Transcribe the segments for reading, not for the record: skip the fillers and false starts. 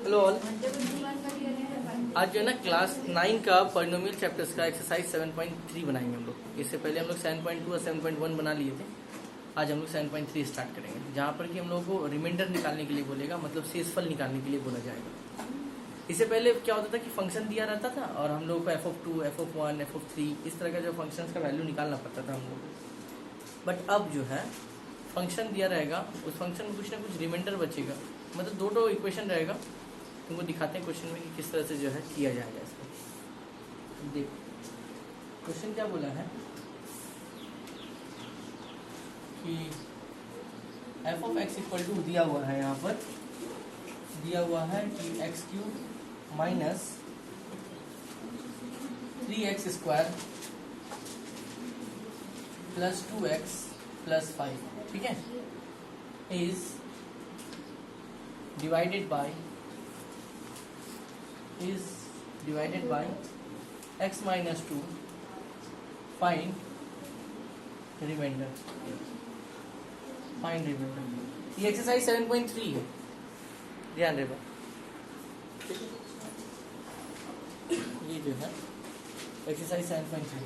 Hello all. आज जो है ना क्लास 9 का पॉलिनोमियल चैप्टर्स का एक्सरसाइज 7.3 बनाएंगे हम लोग। इससे पहले हम लोग 7.2 और 7.1 बना लिए थे। आज हम लोग 7.3 स्टार्ट करेंगे, जहाँ पर कि हम लोगों को रिमाइंडर निकालने के लिए बोलेगा, मतलब शेषफल निकालने के लिए बोला जाएगा। इससे पहले क्या होता था कि फंक्शन दिया रहता था और हम लोग को f(2), f(1), f(3) इस तरह का जो फंक्शंस का वैल्यू निकालना पड़ता था हम लोग को। बट अब जो है फंक्शन दिया रहेगा, उस फंक्शन में कुछ ना कुछ रिमाइंडर बचेगा, मतलब दो इक्वेशन रहेगा। तुमको दिखाते हैं क्वेश्चन में कि किस तरह से जो है किया जाएगा इसको। देखो क्वेश्चन क्या बोला है कि f(x) दिया हुआ है, यहाँ पर दिया हुआ है कि x³ minus 3x² plus 2x plus 5, ठीक है, is divided by x minus 2, find remainder। ये एक्सरसाइज 7.3 है, ध्यान रखो। ये जो है एक्सरसाइज 7.3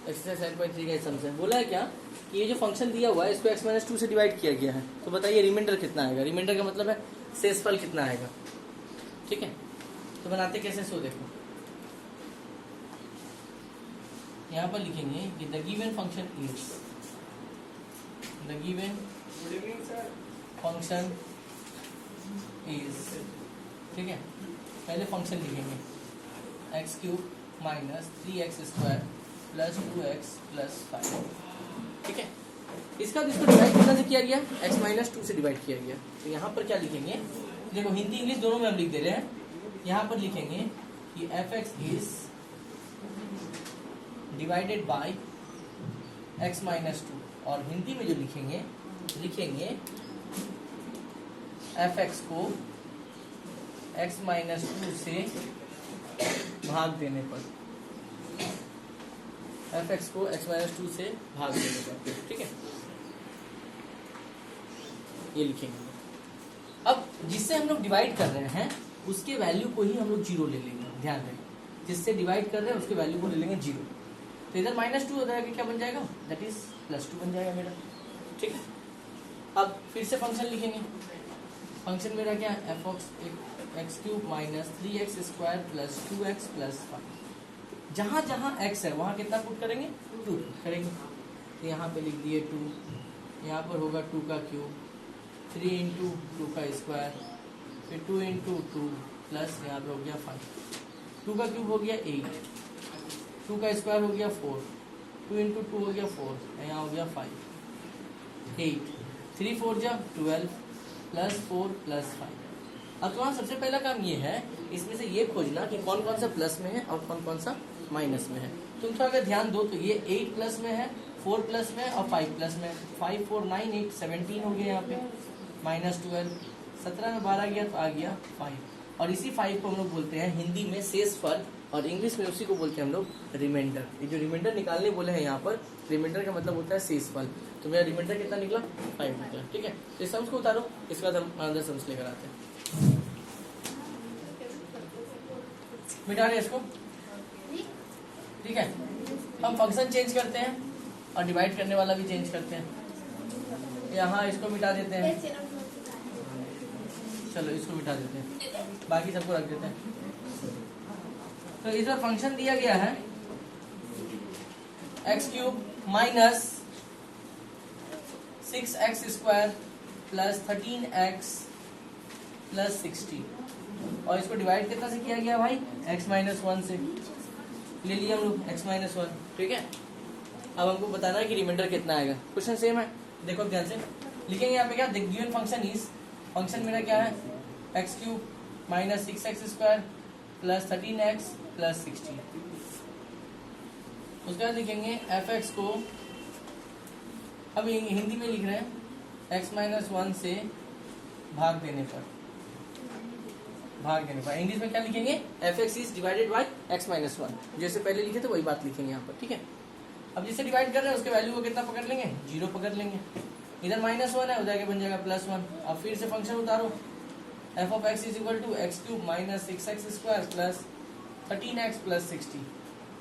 एक्सरसाइज 7.3 का सम है। बोला है क्या कि ये जो फंक्शन दिया हुआ है इसको x minus 2 से डिवाइड किया गया है, तो बताइए रिमाइंडर कितना आएगा। रिमाइंडर का मतलब है शेषफल कितना आएगा, ठीक है। तो बनाते कैसे, सो देखो यहाँ पर लिखेंगे कि the given function is, the given function is, ठीक है। पहले फंक्शन लिखेंगे x³ minus 3x² plus 2x plus 5, ठीक है। इसका इसको डिवाइड कितना से किया गया, x minus 2 से डिवाइड किया गया। तो यहाँ पर क्या लिखेंगे, देखो हिंदी इंग्लिश दोनों में हम लिख दे रहे हैं। यहाँ पर लिखेंगे कि f(x) is divided by x minus 2, और हिंदी में जो लिखेंगे f(x) को x minus 2 से भाग देने पर, f(x) को x minus 2 से भाग देने पर, ठीक है। ये लिखेंगे। अब जिससे हम लोग डिवाइड कर रहे हैं उसके वैल्यू को ही हम लोग 0 ले लेंगे, ध्यान रखें। जिससे डिवाइड कर रहे हैं उसके वैल्यू को ले लेंगे 0। तो इधर -2 हो जाएगा, क्या बन जाएगा, दैट इज +2 बन जाएगा मेरा, ठीक है। अब फिर से फंक्शन लिखेंगे। फंक्शन मेरा क्या है, f(x³ minus 3x² plus 2x plus 5। जहां जहां x है वहां कितना पुट करेंगे, 2 करेंगे। तो यहाँ पे लिख दिए 2, यहाँ पर होगा 2 का क्यूब, 3 इंटू 2 का स्क्वायर, फिर 2 इंटू 2 प्लस यहाँ पे हो गया 5। 2 का क्यूब हो गया 8, 2 का स्क्वायर हो गया 4, 2 इंटू 2 हो गया 4, यहाँ हो गया 5, 8, 3 4 जा 12 प्लस 4 प्लस 5। अब तुम्हारा सबसे पहला काम ये है, इसमें से ये खोजना कि कौन कौन सा प्लस में है और कौन कौन सा माइनस में है। तुम थोड़ा अगर ध्यान दो तो ये 8 प्लस में है, 4 प्लस में और 5 प्लस में। 5 4 9 8 17 हो गया यहाँ पे, माइनस 12, 17 में 12 गया तो आ गया 5। और इसी 5 को हम लोग बोलते हैं हिंदी में शेषफल, और इंग्लिश में उसी को बोलते हैं हम लोग रिमाइंडर। ये जो रिमाइंडर निकालने बोले हैं यहाँ पर, रिमाइंडर का मतलब होता है शेषफल। तो मेरा रिमाइंडर कितना निकला, 5 निकला, ठीक है। तो इस सम्स को उतारो, इसके बाद हम अनदर सम्स लेकर आते हैं। मिटा रहे इसको, ठीक है। हम फंक्शन चेंज करते हैं और डिवाइड करने वाला भी चेंज करते हैं। यहाँ इसको मिटा देते हैं, चलो इसको मिटा देते हैं, बाकी सबको रख देते हैं। तो इस बार फंक्शन दिया गया है x³ minus 6x² plus 13x plus 60, और इसको डिवाइड कितना से किया गया भाई, x minus 1 से ले लिया हम लोग, x minus 1, ठीक है। अब हमको बताना है कि रिमाइंडर कितना आएगा। क्वेश्चन सेम है, देखो ध्यान से लिखेंगे। यहाँ पे क्या, the given function is, function मेरा क्या है, x³ minus 6x² plus 13x plus 60। उसके बाद लिखेंगे f(x) को, अब हिंदी में लिख रहे हैं x minus 1 से भाग देने पर, इंग्लिश में क्या लिखेंगे, f(x) is divided by x minus 1। जैसे पहले लिखे थे वही बात लिखेंगे यहाँ पर, ठीक है। अब जिसे डिवाइड कर रहे हैं उसके वैल्यू को कितना पकड़ लेंगे, 0 पकड़ लेंगे। इधर -1 है, उधर के बन जाएगा +1। अब फिर से फंक्शन उतारो, F of X is equal to X cube minus 6x square plus 13x plus 60।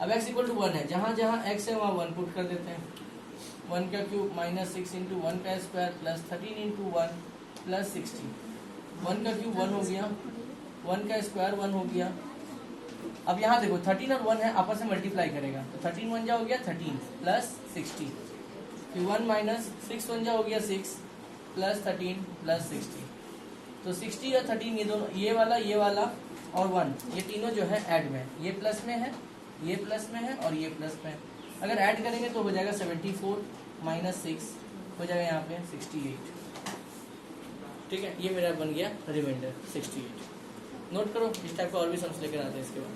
अब x इक्वल टू 1 है, जहाँ जहाँ x है वहाँ 1 पुट कर देते हैं। 1 का क्यूब माइनस 6 इंटू 1 का स्क्वायर प्लस 13 इंटू 1 प्लस 60। 1 का क्यूब 1 हो गया, 1 का स्क्वायर 1 हो गया। अब यहाँ देखो 13 और 1 है, आपस में मल्टीप्लाई करेगा तो 13 1 जा हो गया 13 प्लस 60, फिर 1 माइनस 6 1 जा हो गया 6 प्लस 13 प्लस 60। तो 60 और 13 ये दोनों, ये वाला और 1 ये तीनों जो है ऐड में, ये प्लस में है, ये प्लस में है और ये प्लस में है। अगर ऐड करेंगे तो हो जाएगा 74 माइनस 6 हो जाएगा यहाँ पे 68। ठीक है, ये मेरा बन गया रिमाइंडर 68। नोट करो, इस टाइप का और भी सम्स लेकर आते हैं इसके बाद।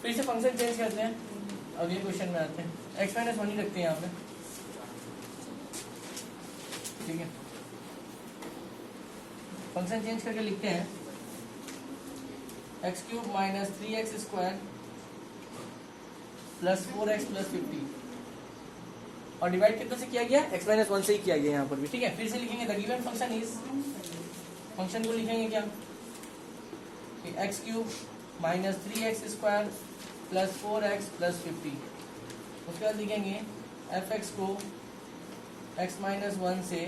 फिर से फंक्शन चेंज करते हैं, अगले क्वेश्चन में आते हैं। x माइनस 1 ही रखते हैं यहाँ पे, ठीक है। फंक्शन चेंज करके लिखते हैं x cube minus 3x square plus 4x plus 50, और डिवाइड कितने से किया गया, x माइनस 1 से ही किया गया यहाँ पर भी, ठीक है। फिर से लिखेंगे the given function is, function को लिखेंगे क्या, X cube minus 3x square plus 4x plus 50। उसके बाद लिखेंगे एफ एक्स को x माइनस 1 से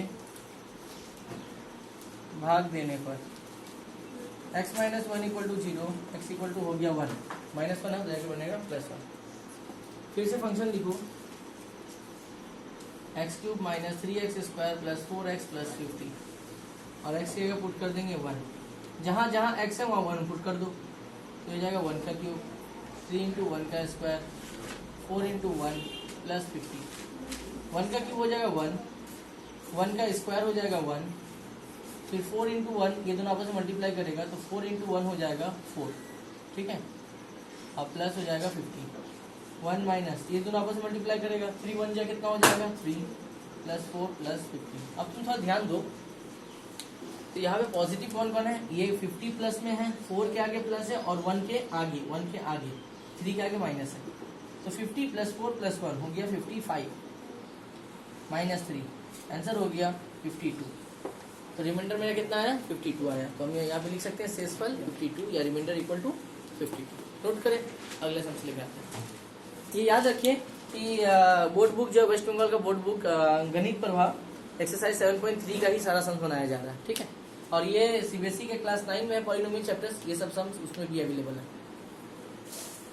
भाग देने पर x minus 1 equal to 0, x equal to हो गया 1, माइनस 1 है तो जाके बनेगा +1। फिर से फंक्शन लिखो x cube minus 3x square plus 4x plus 50, और x की जगह पुट कर देंगे 1, जहाँ जहाँ x है वहाँ 1 पुट कर दो, तो हो जाएगा 1 का क्यूब 3 इंटू 1 का स्क्वायर 4 इंटू 1 प्लस 50। 1 का क्यूब हो जाएगा 1, 1 का स्क्वायर हो जाएगा 1, फिर 4 इंटू 1, ये दोनों आपस में मल्टीप्लाई करेगा तो 4 इंटू 1 हो जाएगा 4, ठीक है। अब प्लस हो जाएगा 50, 1 माइनस, ये दोनों आपस में मल्टीप्लाई करेगा, 3 1 जा कितना हो जाएगा 3 प्लस 4 प्लस 50। अब तुम थोड़ा ध्यान दो, तो यहाँ पे पॉजिटिव कौन कौन है, ये 50 प्लस में है, 4 के आगे प्लस है और 1 के आगे 3 के आगे माइनस है, तो 50 प्लस 4 प्लस 1 हो गया 55 माइनस 3, आंसर हो गया 52। तो रिमाइंडर मेरा कितना आया 52 आया, तो हम यहाँ पे लिख सकते हैं शेषफल 52 या रिमाइंडर इक्वल टू 52। नोट करें, अगले सम से लेकर आते हैं। ये याद रखिए कि बोर्ड बुक जो वेस्ट बंगाल का बोर्ड बुक गणित प्रभाव एक्सरसाइज 7.3 का ही सारा सम्स बनाया जा रहा है, ठीक है। और ये सीबीएसई के क्लास 9 में है, पॉलिनोमियल चैप्टर्स, ये सब सम्स उसमें भी अवेलेबल है,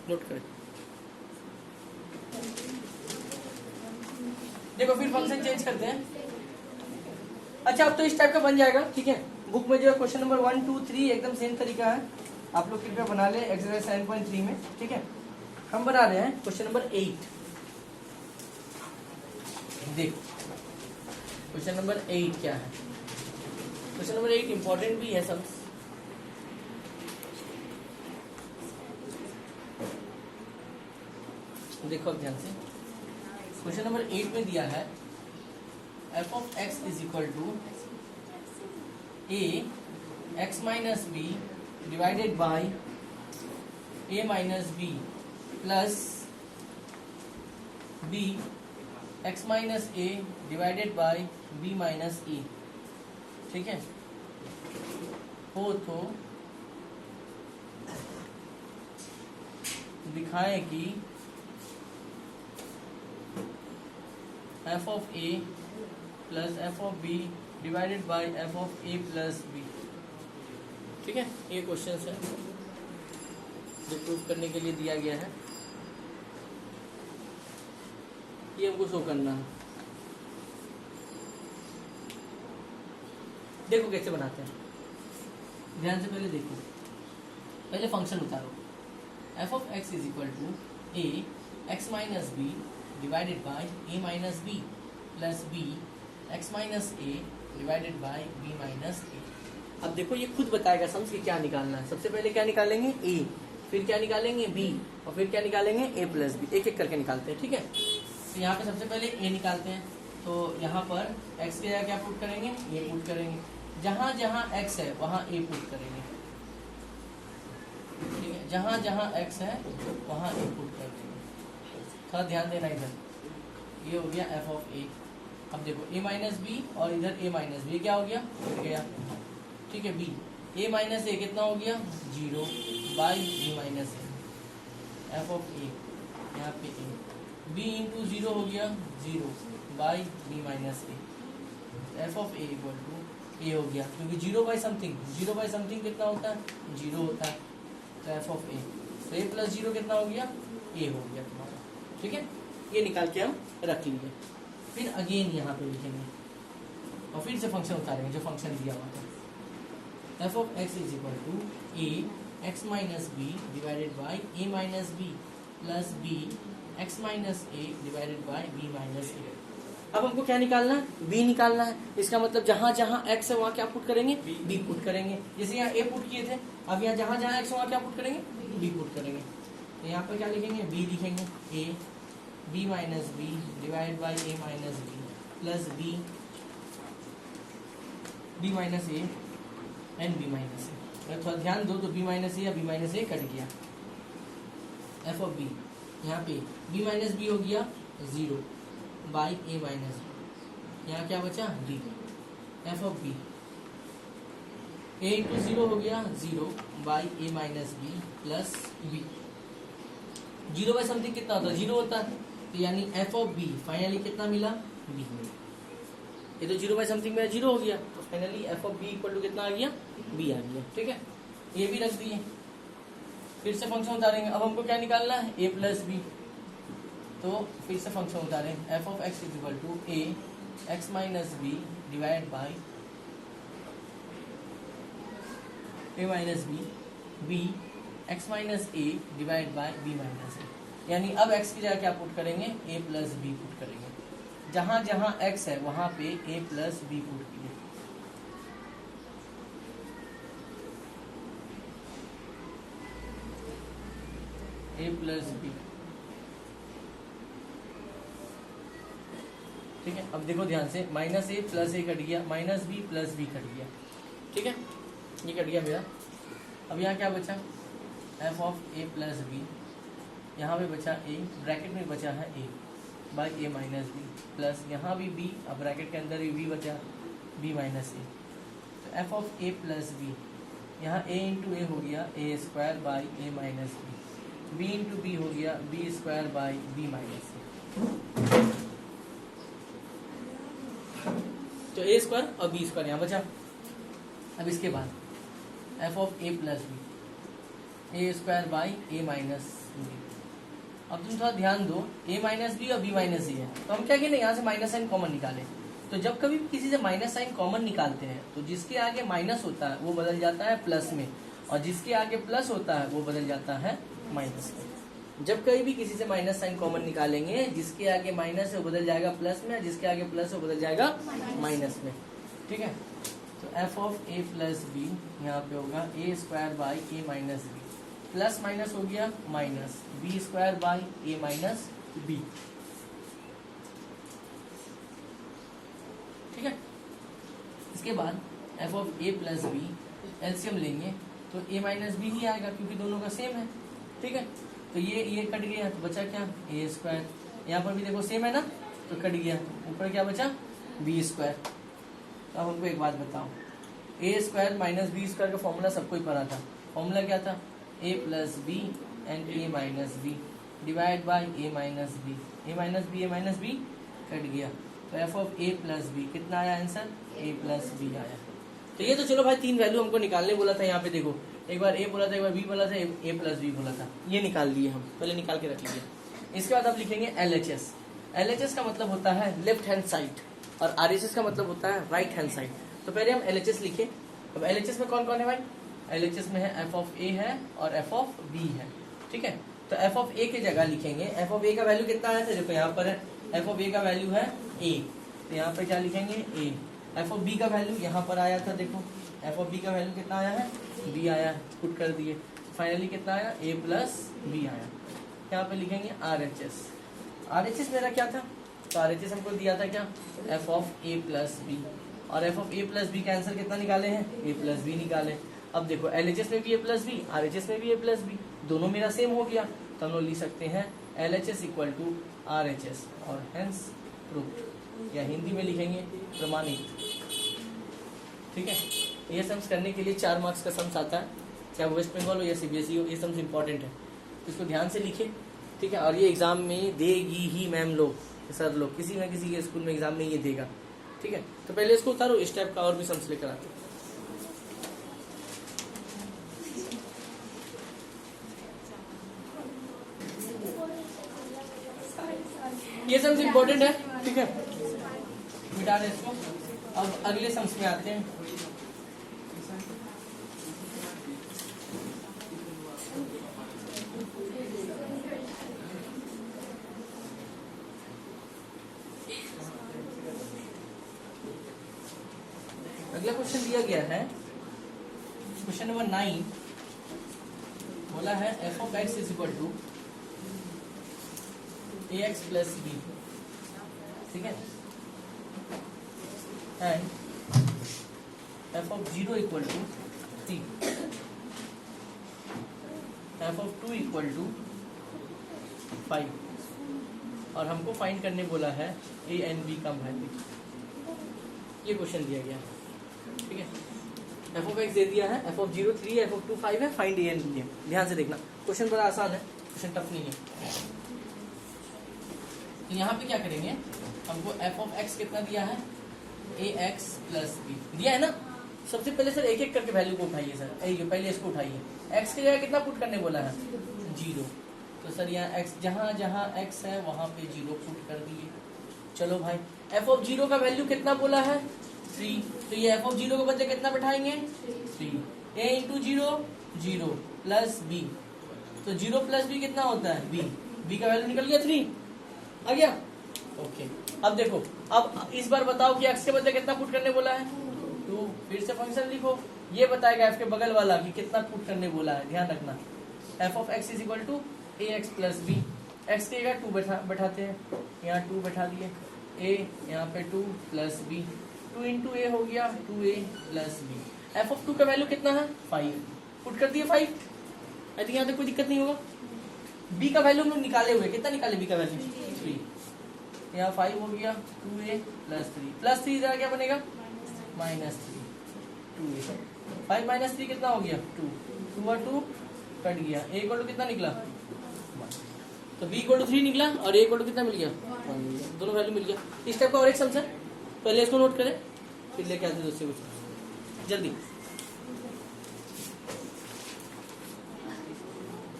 नोट करें। देखो फिर फंक्शन चेंज करते हैं। अच्छा, अब तो इस टाइप का बन जाएगा, ठीक है। बुक में जो है क्वेश्चन नंबर 1 2 3 एकदम सेम तरीका है, आप लोग कृपया बना ले एक्सरसाइज 7.3 में, ठीक है। हम बना रहे हैं क्वेश्चन नंबर 8। देखो क्वेश्चन नंबर 8 क्या है। क्वेश्चन नंबर 8 इंपॉर्टेंट भी है सब। देखो अब ध्यान से, क्वेश्चन नंबर 8 में दिया है F of X is equal to A X minus B divided by A minus B plus B X minus A divided by B minus A, ठीक है। हो तो दिखाएं कि F of A plus F of B divided by F of A plus B, ठीक है। ये question है जो प्रूव करने के लिए दिया गया है, ये हमको शो करना है। देखो कैसे बनाते हैं, ध्यान से पहले देखो, पहले फंक्शन उतारो। F of X is equal to A X minus B divided by A minus B plus B X minus A divided by B minus A. अब देखो ये खुद बताएगा सम्स कि क्या निकालना है। सबसे पहले क्या निकालेंगे ए, फिर क्या निकालेंगे बी, और फिर क्या निकालेंगे ए प्लस बी। एक एक करके निकालते हैं, ठीक है। तो यहाँ पे सबसे पहले ए निकालते हैं, तो यहाँ पर एक्स के जगह क्या पुट करेंगे, ए पुट करेंगे। जहाँ जहाँ एक्स है वहाँ ए पुट करेंगे, ठीक है। जहाँ जहाँ एक्स है वहाँ ए पुट कर देंगे। थोड़ा ध्यान देना इधर, ये हो गया एफ ऑफ ए। अब देखो a माइनस बी और इधर a माइनस बी, क्या हो गया, कट गया। ठीक है, b a माइनस ए कितना हो गया, 0 by B minus A, F of A यहाँ पे a, b इंटू 0 हो गया 0 by B minus A, F of A equal to A हो गया, क्योंकि 0 बाई समथिंग कितना होता है, 0 होता है। तो एफ ऑफ ए, तो a प्लस 0 कितना हो गया, a हो गया तुम्हारा। ठीक है, ये निकाल के हम रख लेंगे। फिर अगेन यहाँ पे लिखेंगे और फिर से फंक्शन उतारेंगे जो फंक्शन दिया हुआ था। F of X is equal to A X minus B divided by A minus B plus B X minus A divided by B minus A. अब हमको क्या निकालना है, b निकालना है। इसका मतलब जहां जहां x है वहां क्या पुट करेंगे, b पुट करेंगे। जैसे यहाँ a पुट किए थे, अब यहाँ जहां जहां x है वहां क्या पुट करेंगे, b पुट करेंगे। तो यहाँ पर क्या लिखेंगे, b लिखेंगे, a b minus B divide by A minus B plus B minus A and B minus A. थोड़ा ध्यान दो तो b माइनस ए या b माइनस ए कट गया। एफ ऑफ बी, यहाँ पे b माइनस बी हो गया 0 बाई ए माइनस बी, यहाँ क्या बचा b। F of B a into 0 हो गया 0 by A minus B plus B. 0 by something कितना होता है, 0 होता है। तो यानी एफ ऑफ बी फाइनली कितना मिला, बी। ये तो 0 बाई समथिंग मेरा 0 हो गया, तो finally F of B equal to कितना आ गया, बी आ गया। ठीक है, ये भी रख दिए। फिर से फंक्शन उतारेंगे। अब हमको क्या निकालना है, ए प्लस बी। तो फिर से फंक्शन उतारेंगे। F of X is equal to A X minus B divide by A minus B X minus A divide by B minus A. यानी अब x की जगह क्या पुट करेंगे, a प्लस बी पुट करेंगे। जहां जहां x है वहां पे a प्लस बी पुट किए। a plus B. ठीक है, अब देखो ध्यान से, minus A plus A cut गया, minus B plus B cut गया। ठीक है, ये कट गया मेरा। अब यहाँ क्या बचा, F of A plus B, यहाँ पे बचा a, ब्रैकेट में बचा है a by A minus B plus यहाँ भी b, अब ब्रैकेट के अंदर भी b बचा b माइनस ए। तो F of a plus B, यहाँ a इंटू ए हो गया a square by A minus B, b into B हो गया b square by B minus A. तो a स्क्वायर और b स्क्वायर यहाँ बचा। अब इसके बाद F of a plus B, A square by A minus B. अब तुम थोड़ा ध्यान दो, a माइनस बी और b माइनस ए है, तो हम क्या करें, यहाँ से माइनस साइन कॉमन निकालें। तो जब कभी किसी से माइनस साइन कॉमन निकालते हैं तो जिसके आगे माइनस होता है वो बदल जाता है प्लस में, और जिसके आगे प्लस होता है वो बदल जाता है माइनस में। जब कभी भी किसी से माइनस साइन कॉमन निकालेंगे, जिसके आगे माइनस है वो बदल जाएगा प्लस में, जिसके आगे प्लस है वो बदल जाएगा माइनस में। ठीक है, तो F of A plus B यहाँ पे होगा A square by A minus B, plus minus हो गया minus B square by A minus B. ठीक है, इसके बाद F of A plus B LCM लेंगे तो ए माइनस बी ही आएगा क्योंकि दोनों का सेम है। ठीक है, तो ये कट गया तो बचा क्या, ए स्क्वायर। यहाँ पर भी देखो सेम है ना, तो कट गया, ऊपर क्या बचा, बी स्क्वायर। तो अब हमको एक बात बताओ, A square minus B square का फॉर्मूला सबको ही पता था। फॉर्मूला क्या था, a plus B and A minus B divide by A minus B. A minus B cut गया, तो F of A plus B कितना आया आंसर, a प्लस बी आया। तो ये तो चलो भाई तीन वैल्यू हमको निकालने बोला था। यहाँ पे देखो, एक बार a बोला था, एक बार b बोला था, a प्लस बी बोला था, ये निकाल लिए हम, पहले निकाल के रख लीजिए। इसके बाद आप लिखेंगे LHS। LHS का मतलब होता है लेफ्ट हैंड साइड और RHS का मतलब होता है राइट हैंड साइड। तो पहले हम LHS लिखे। अब LHS में कौन कौन है भाई, LHS में है एफ ऑफ ए है और एफ ऑफ बी है। ठीक है, तो एफ ऑफ ए की जगह लिखेंगे, एफ ऑफ ए का वैल्यू कितना आया था, देखो यहाँ पर है एफ ऑफ ए का वैल्यू है a, तो यहाँ पर क्या लिखेंगे a। एफ ऑफ बी का वैल्यू यहाँ पर आया था, देखो एफ ऑफ बी का वैल्यू कितना आया है, b आया, पुट कर दिए, फाइनली कितना आया, a प्लस बी आया। यहाँ पे लिखेंगे RHS। RHS मेरा क्या था, तो RHS हमको दिया था क्या, F of A plus B, और F of A plus B का आंसर कितना निकाले हैं, a प्लस बी निकाले। अब देखो LHS में भी a प्लस बी, RHS में भी a प्लस बी, दोनों मेरा सेम हो गया, तो हम लोग लिख सकते हैं LHS इक्वल टू RHS और हेंस प्रूफ, या हिंदी में लिखेंगे प्रमाणित। ठीक है, ये सम्स करने के लिए 4 मार्क्स का सम्स आता है, चाहे वेस्ट बंगाल हो या CBSE हो, ये सम्स इंपॉर्टेंट है, तो इसको ध्यान से लिखे। ठीक है, और ये एग्जाम में देगी ही मैम लोग, सर लोग, किसी न किसी के स्कूल में एग्जाम में ये देगा। ठीक है, तो पहले इसको उतारो, इस टाइप का और भी सम्स लेकर आते। ये सम्स इंपॉर्टेंट है। ठीक है, मिटा दे इसको। अब अगले सम्स में आते हैं। अगला क्वेश्चन दिया गया है, क्वेश्चन नंबर 9, बोला है f of x is equal to ax plus b। ठीक है, and f of 0 equal to 3, f of 2 equal to 5, और हमको फाइंड करने बोला है a एंड b का वैल्यू। ये क्वेश्चन दिया गया है। ठीक है, f of x दे दिया है, f of 0 3 है, f of 2 5 है, फाइंड a एंड b है। ध्यान से देखना, क्वेश्चन बड़ा आसान है, क्वेश्चन टफ नहीं है। तो यहाँ पे क्या करेंगे, हमको f of x कितना दिया है, ax प्लस b दिया है ना। सबसे पहले सर एक एक करके वैल्यू को उठाइए सर, पहले इसको उठाइए। x की जगह कितना पुट करने बोला है, 0। तो सर यहाँ x जहाँ जहाँ x है वहाँ पे 0 पुट कर दिए। चलो भाई, f of 0 का वैल्यू कितना बोला है, 3, तो ये f of 0 के बदले कितना बैठाएंगे, 3। a इंटू 0 0 प्लस b, तो 0 प्लस b कितना होता है, b का वैल्यू निकल गया 3 आ गया। ओके, अब देखो, अब इस बार बताओ कि x के बदले कितना पुट करने बोला है, 2। फिर से फंक्शन लिखो, ये बताएगा f के बगल वाला कि कितना पुट करने बोला है। ध्यान रखना, f of x is equal to ax plus b। x की जगह 2 बैठाते हैं, यहाँ 2 बैठा दिए, a यहाँ पे 2 प्लस b, 2 इंटू ए हो गया 2a plus b। f of 2 का वैल्यू कितना है, 5, पुट कर दिए 5। आई थिंक यहाँ तक कोई दिक्कत नहीं होगा। b का वैल्यू हम लोग निकाले हुए, कितना निकाले b का वैल्यू, 3। यहाँ 5 हो गया 2a प्लस 3, प्लस 3 इधर क्या बनेगा, माइनस 3, 2a। 5 माइनस 3 कितना हो गया, 2, 2 और 2 कट गया, a इक्वल टू कितना निकला, 1। तो b इक्वल टू 3 निकला और a इक्वल टू कितना मिल गया, 1। दोनों वैल्यू मिल गया। इस टाइप का और एक सम है, पहले इसको नोट करें फिर लेके आते दूसरे कुछ जल्दी।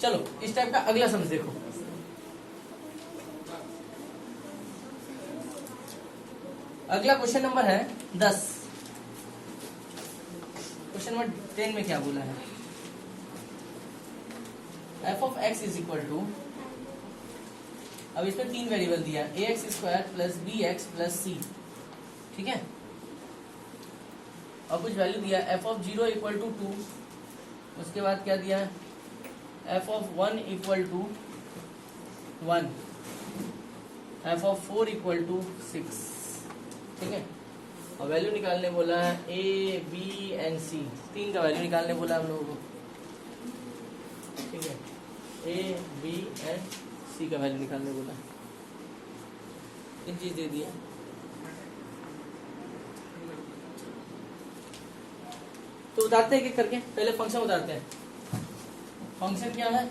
चलो इस टाइप का अगला सम देखो। अगला क्वेश्चन नंबर है 10। क्वेश्चन नंबर 10 में क्या बोला है, f of x is equal to, अब इसमें 3 वेरिएबल दिया है, ax square plus bx plus c। ठीक है, और कुछ वैल्यू दिया f of 0 इक्वल टू 2, उसके बाद क्या दिया है, f of 1 equal to 1, f of 4 equal to 6। ठीक है, और वैल्यू निकालने बोला है a b एंड c, 3 का वैल्यू निकालने बोला हम लोगों को। ठीक है, a b एंड c का वैल्यू निकालने बोला, 3 चीज दे दिया। तो उतारते हैं एक एक करके, पहले फंक्शन उतारते हैं। फंक्शन क्या है,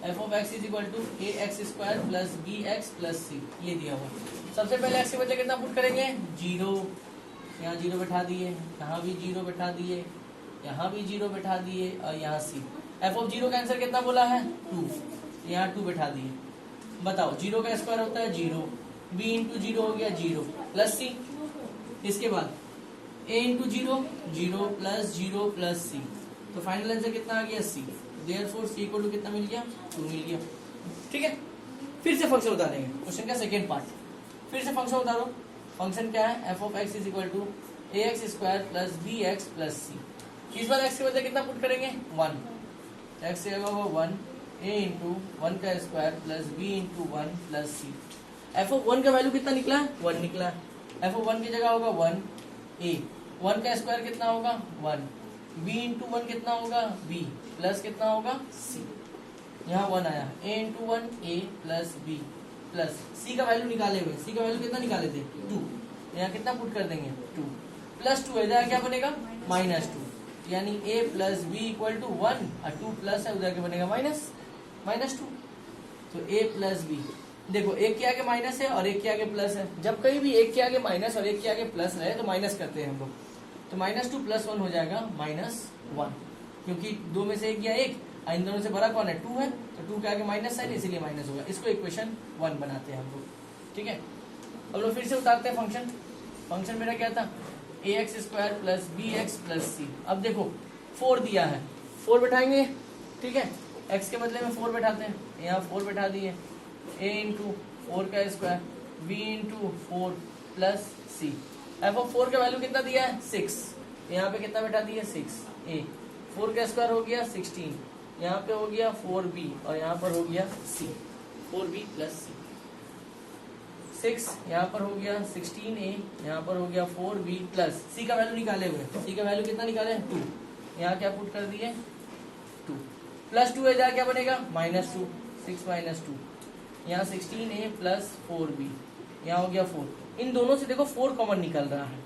f of x is equal to ax square plus bx plus c, ये दिया हुआ। सबसे पहले x के बजाय कितना पुट करेंगे, 0। यहाँ 0 बैठा दिए, यहाँ भी 0 बैठा दिए, यहाँ भी 0 बैठा दिए, और यहाँ c। f of 0 का आंसर कितना बोला है, 2, यहाँ 2 बैठा दिए। बताओ 0 का स्क्वायर होता है 0, b इंटू 0 हो गया 0 प्लस c। इसके बाद a into 0 0 plus 0 plus c, तो फाइनल आंसर कितना आ गया, c। Therefore c equal to कितना मिल गया, 2 मिल गया। ठीक है, फिर से फंक्शन उतारेंगे, क्वेश्चन का सेकेंड पार्ट। फिर से फंक्शन उतारो, फंक्शन क्या है, f of x is equal to ax square plus bx plus c। इस बार x के बदले कितना पुट करेंगे, 1। x से होगा 1 a इंटू 1 का square plus b into 1 plus c। f of 1 का वैल्यू कितना निकला है, 1 निकला है। f of 1 की जगह होगा 1 a, 1 का स्क्वायर कितना होगा 1, b इंटू 1 कितना होगा b, प्लस कितना होगा c। यहाँ 1 आया, a into 1 a plus b plus C का वैल्यू निकाले हुए, सी का वैल्यू कितना निकाले थे 2, यहाँ कितना पुट कर देंगे 2 प्लस 2 इधर क्या बनेगा -2, यानी a plus B equal to 1 और 2 प्लस है उधर क्या बनेगा -2। तो a प्लस बी, देखो एक के आगे माइनस है और एक के आगे प्लस है, जब कहीं भी एक के आगे माइनस और एक के आगे प्लस रहे तो माइनस करते हैं हम लोग, तो -2 + 1 हो जाएगा -1, क्योंकि दो में से एक गया एक, इन दोनों से बड़ा कौन है 2 है, तो 2 के आगे माइनस है इसीलिए माइनस होगा। इसको इक्वेशन 1 बनाते हैं हम लोग, ठीक है। अब लोग फिर से उतारते हैं फंक्शन मेरा क्या था ax² + bx + c। अब देखो 4 दिया है, 4 बैठाएंगे, ठीक है, x के बदले में 4 बैठाते हैं, यहाँ 4 बैठा दिए, a × 4 का स्क्वायर b × 4 + c। f(4) का वैल्यू कितना दिया है 6, यहाँ पे कितना बैठा दिया 6, a 4 का स्क्वायर हो गया 16, यहाँ पे हो गया 4b और यहाँ पर हो गया c, 4b + c। 6 यहाँ पर हो गया 16a, यहाँ पर हो गया 4b प्लस c का वैल्यू निकाले हुए, c का वैल्यू कितना निकाले 2, यहाँ क्या पुट कर दिए 2 प्लस 2 है जहाँ क्या बनेगा -2, 6 - 2, यहाँ 16a प्लस 4b, यहाँ हो गया 4। इन दोनों से देखो 4 कॉमन निकल रहा है,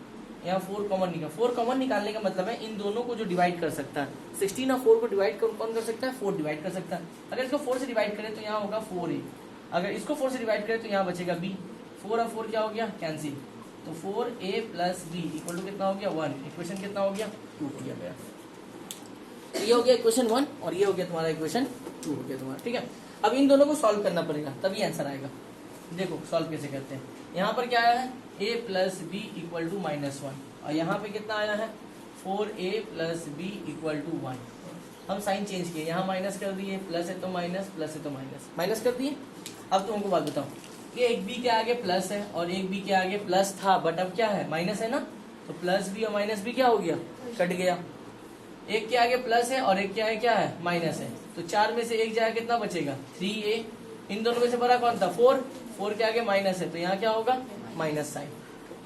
यहाँ 4 कॉमन निकालने का मतलब है इन दोनों को जो डिवाइड कर सकता है, 16 और 4 को डिवाइड कौन कर सकता है 4 डिवाइड कर सकता है। अगर इसको 4 से डिवाइड करें तो यहाँ होगा 4a, अगर इसको 4 से डिवाइड करें तो यहाँ बचेगा b, 4 और 4 क्या हो गया कैंसिल, तो 4a + b = कितना हो गया 1, इक्वेशन कितना हो गया 2 हो गया। तो ये हो गया इक्वेशन 1 और ये हो गया तुम्हारा इक्वेशन 2 हो गया तुम्हारा, ठीक है। अब इन दोनों को सॉल्व करना पड़ेगा तभी आंसर आएगा। देखो सॉल्व कैसे करते हैं, यहाँ पर क्या आया है a + b = -1 और यहाँ पे कितना आया है 4a + b = 1। हम साइन चेंज किए, यहाँ माइनस कर दिए, प्लस है तो माइनस, प्लस है तो माइनस कर दिए। अब तुमको बात बताओ, ये एक b के आगे प्लस है और एक b के आगे प्लस था, बट अब क्या है माइनस है ना, तो +b और -b क्या हो गया कट गया। एक के आगे प्लस है और एक के आगे क्या है माइनस है, तो 4 में से एक जाएगा कितना बचेगा 3a, इन दोनों में से बड़ा कौन था 4 के आगे माइनस है तो यहाँ क्या होगा माइनस साइन।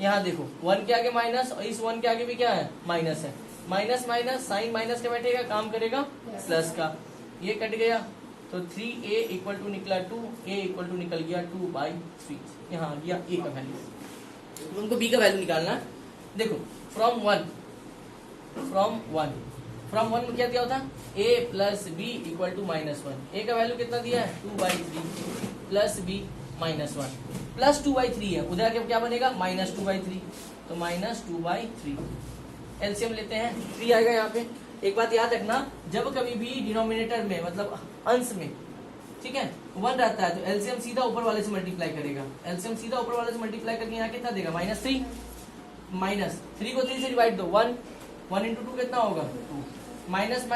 यहाँ देखो 1 के आगे माइनस और इस 1 के आगे भी क्या है माइनस है, माइनस साइन माइनस का बैठेगा काम करेगा प्लस का, ये कट गया तो 3a = निकला 2, a = निकल गया 2/3, यहाँ आ गया a का वैल्यू। तुमको b का वैल्यू निकालना है। देखो फ्रॉम 1 में क्या दिया होता a + b = -1, a का वैल्यू कितना दिया है 2/3 प्लस b -1 प्लस 2/3 है, उधर क्या बनेगा -2/3, तो -2/3। एलसीएम लेते हैं 3 आएगा यहाँ पे। एक बात याद रखना, जब कभी भी डिनोमिनेटर में मतलब अंश में, ठीक है 1 रहता है तो एलसीएम सीधा ऊपर वाले से मल्टीप्लाई करेगा, एलसीएम सीधा ऊपर वाले से मल्टीप्लाई करके यहाँ कितना देगा -3, -3 को 3 से डिवाइड दो 1 × 2 कितना होगा 2, माइनस